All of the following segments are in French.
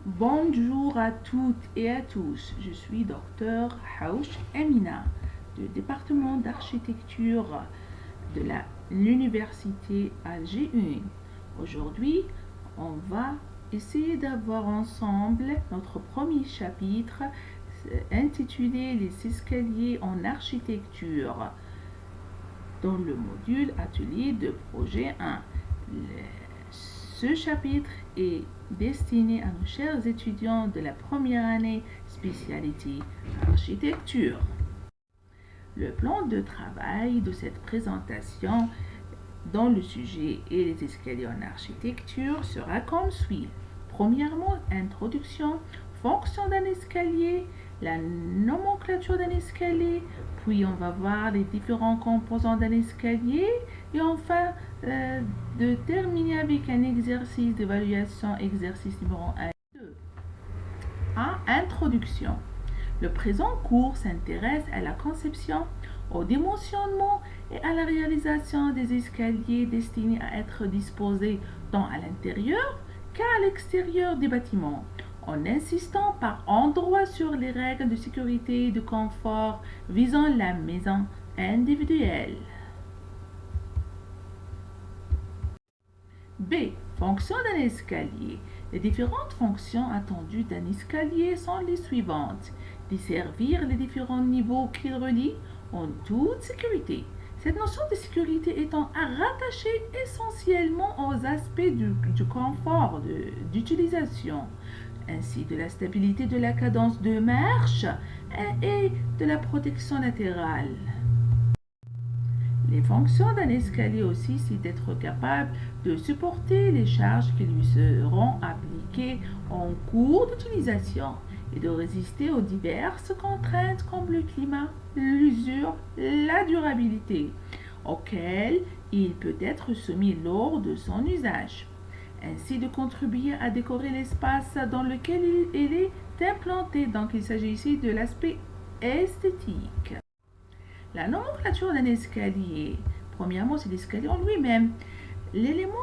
Bonjour à toutes et à tous, je suis Dr Haouch Emina du département d'architecture de l'université Alger 1. Aujourd'hui, on va essayer d'avoir ensemble notre premier chapitre intitulé Les escaliers en architecture dans le module atelier de projet 1. Ce chapitre est destiné à nos chers étudiants de la première année spécialité architecture. Le plan de travail de cette présentation dans le sujet et les escaliers en architecture sera comme suit. Premièrement, introduction, fonction d'un escalier, la nomenclature d'un escalier, puis on va voir les différents composants d'un escalier et enfin de terminer avec un exercice d'évaluation, exercice numéro 1 et 2. Introduction. Le présent cours s'intéresse à la conception, au dimensionnement et à la réalisation des escaliers destinés à être disposés tant à l'intérieur qu'à l'extérieur des bâtiments, en insistant par endroits sur les règles de sécurité et de confort visant la maison individuelle. B. Fonction d'un escalier. Les différentes fonctions attendues d'un escalier sont les suivantes. Desservir les différents niveaux qu'il relie en toute sécurité. Cette notion de sécurité étant rattachée essentiellement aux aspects du confort d'utilisation, ainsi de la stabilité de la cadence de marche et de la protection latérale. Les fonctions d'un escalier aussi, c'est d'être capable de supporter les charges qui lui seront appliquées en cours d'utilisation et de résister aux diverses contraintes comme le climat, l'usure, la durabilité, auxquelles il peut être soumis lors de son usage. Ainsi de contribuer à décorer l'espace dans lequel il est implanté. Donc il s'agit ici de l'aspect esthétique. La nomenclature d'un escalier. Premièrement, c'est l'escalier en lui-même. L'élément,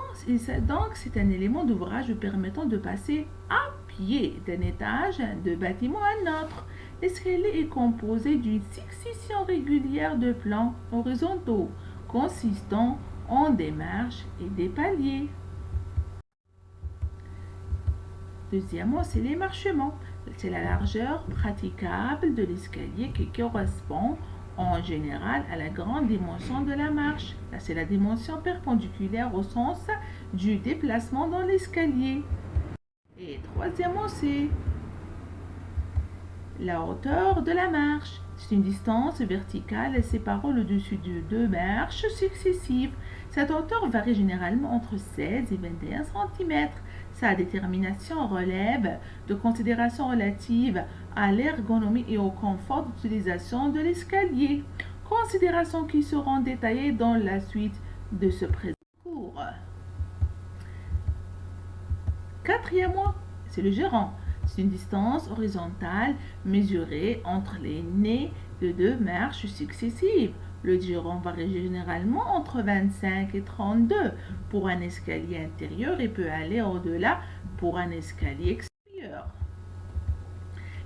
donc, c'est un élément d'ouvrage permettant de passer à pied d'un étage de bâtiment à un autre. L'escalier est composé d'une succession régulière de plans horizontaux consistant en des marches et des paliers. Deuxièmement, c'est l'émarchement. C'est la largeur praticable de l'escalier qui correspond en général à la grande dimension de la marche. Là, c'est la dimension perpendiculaire au sens du déplacement dans l'escalier. Et troisièmement, c'est la hauteur de la marche. C'est une distance verticale séparant le dessus de deux marches successives. Cette hauteur varie généralement entre 16 et 21 cm. Sa détermination relève de considérations relatives à l'ergonomie et au confort d'utilisation de l'escalier. Considérations qui seront détaillées dans la suite de ce présent cours. Quatrièmement, c'est le gérant. C'est une distance horizontale mesurée entre les nez de deux marches successives. Le gérant varie généralement entre 25 et 32 pour un escalier intérieur et peut aller au-delà pour un escalier extérieur.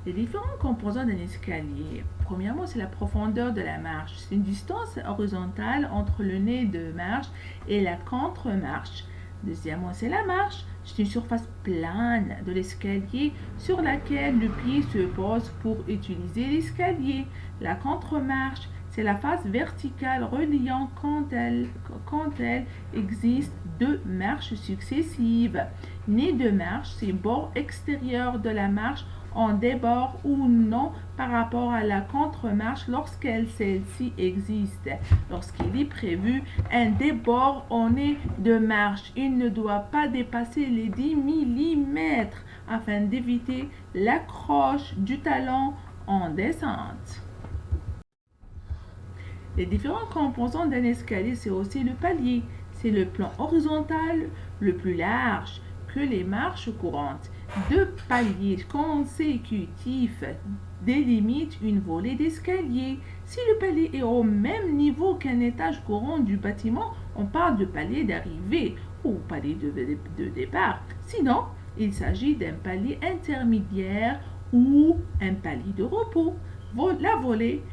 Les différents composants d'un escalier. Premièrement, c'est la profondeur de la marche. C'est une distance horizontale entre le nez de marche et la contre-marche. Deuxièmement, c'est la marche. C'est une surface plane de l'escalier sur laquelle le pied se pose pour utiliser l'escalier. La contre-marche, c'est la face verticale reliant quand elle existe deux marches successives. Nez de marche, c'est bord extérieur de la marche en débord ou non par rapport à la contre-marche lorsqu'elle celle-ci existe. Lorsqu'il est prévu un débord en nez de marche, il ne doit pas dépasser les 10 mm afin d'éviter l'accroche du talon en descente. Les différents composants d'un escalier, c'est aussi le palier. C'est le plan horizontal le plus large que les marches courantes. Deux paliers consécutifs délimitent une volée d'escalier. Si le palier est au même niveau qu'un étage courant du bâtiment, on parle de palier d'arrivée ou palier de départ. Sinon, Il s'agit d'un palier intermédiaire ou un palier de repos. La volée,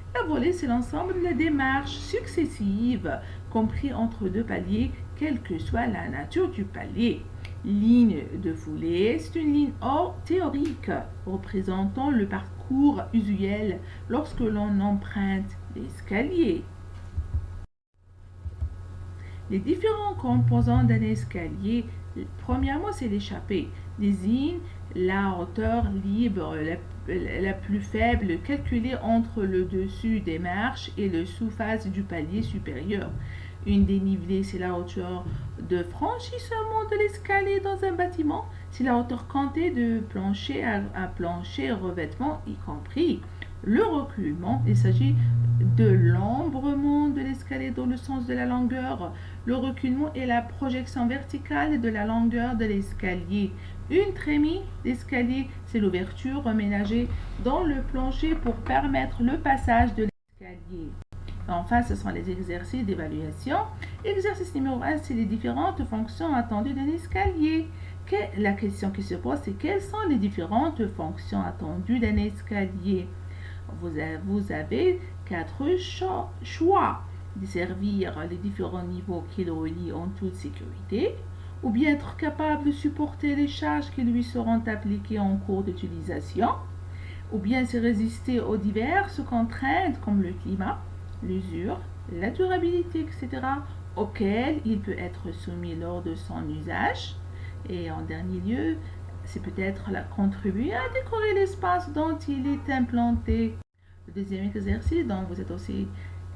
c'est l'ensemble des marches successives, compris entre deux paliers, quelle que soit la nature du palier. Ligne de volée, c'est une ligne théorique représentant le parcours usuel lorsque l'on emprunte l'escalier. Les différents composants d'un escalier, premièrement, c'est l'échappée, désigne la hauteur libre la plus faible calculée entre le dessus des marches et le sous-face du palier supérieur. Une dénivelée, c'est la hauteur de franchissement de l'escalier dans un bâtiment. C'est la hauteur comptée de plancher à plancher, revêtement y compris. Le reculement, il s'agit de l'embrement de l'escalier dans le sens de la longueur. Le reculement est la projection verticale de la longueur de l'escalier. Une trémie d'escalier, c'est l'ouverture aménagée dans le plancher pour permettre le passage de l'escalier. Enfin, ce sont les exercices d'évaluation. Exercice numéro 1, c'est les différentes fonctions attendues d'un escalier. La question qui se pose, c'est quelles sont les différentes fonctions attendues d'un escalier? Vous avez 4 choix: desservir les différents niveaux qui le relient en toute sécurité, ou bien être capable de supporter les charges qui lui seront appliquées en cours d'utilisation, ou bien se résister aux diverses contraintes comme le climat, l'usure, la durabilité, etc., auxquelles il peut être soumis lors de son usage. Et en dernier lieu, c'est peut-être contribuer à décorer l'espace dont il est implanté. Le deuxième exercice dont vous êtes aussi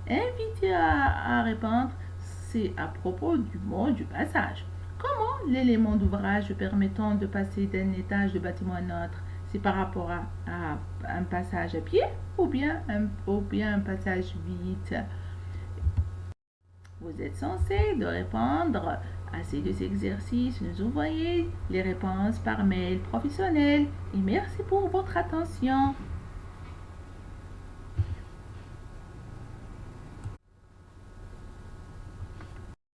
invité à répondre, c'est à propos du mot du passage. Comment l'élément d'ouvrage permettant de passer d'un étage de bâtiment à un autre, c'est par rapport à un passage à pied ou bien un passage vide? Vous êtes censé de répondre à ces 2 exercices. Nous envoyez les réponses par mail professionnel. Et merci pour votre attention.